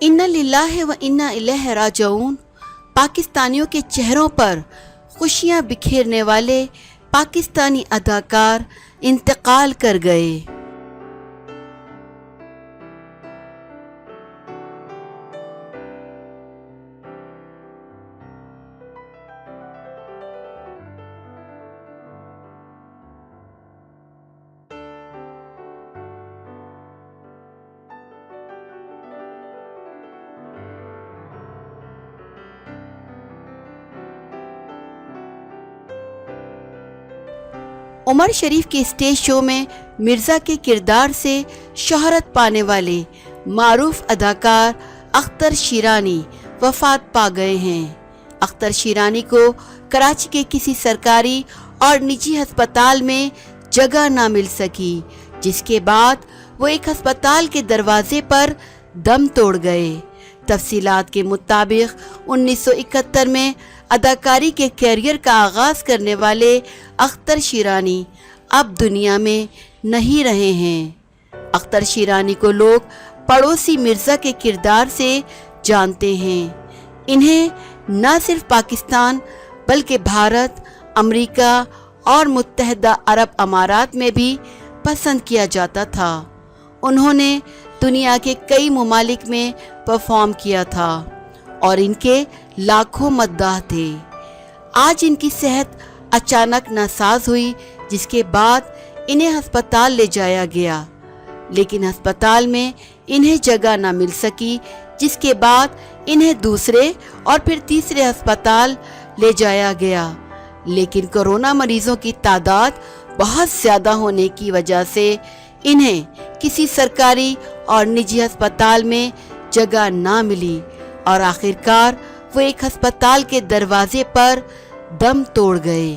इन्ना लिल्लाहि व इन्ना इलैहि राजिऊन। पाकिस्तानियों के चेहरों पर खुशियां बिखेरने वाले पाकिस्तानी अदाकार इंतकाल कर गए। उमर शरीफ के स्टेज शो में मिर्ज़ा के किरदार से शोहरत पाने वाले मारूफ अदाकार अख्तर शीरानी वफात पा गए हैं। अख्तर शीरानी को कराची के किसी सरकारी और निजी अस्पताल में जगह ना मिल सकी, जिसके बाद वो एक अस्पताल के दरवाजे पर दम तोड़ गए। तफसीलात के मुताबिक 1971 में अदाकारी के कैरियर का आगाज़ करने वाले अख्तर शीरानी अब दुनिया में नहीं रहे हैं। अख्तर शीरानी को लोग पड़ोसी मिर्ज़ा के किरदार से जानते हैं। इन्हें न सिर्फ पाकिस्तान बल्कि भारत, अमेरिका और मुत्तहदा अरब अमारात में भी पसंद किया जाता था। उन्होंने दुनिया के कई ममालिक में परफॉर्म किया था और इनके लाखों मद्दाह थे। आज इनकी सेहत अचानक नासाज हुई, जिसके बाद इन्हें अस्पताल ले जाया गया, लेकिन अस्पताल में इन्हें जगह ना मिल सकी, जिसके बाद इन्हें दूसरे और फिर तीसरे अस्पताल ले जाया गया। लेकिन कोरोना मरीजों की तादाद बहुत ज़्यादा होने की वजह से इन्हें किसी सरकारी और निजी अस्पताल में जगह ना मिली और आखिरकार वो एक अस्पताल के दरवाजे पर दम तोड़ गए।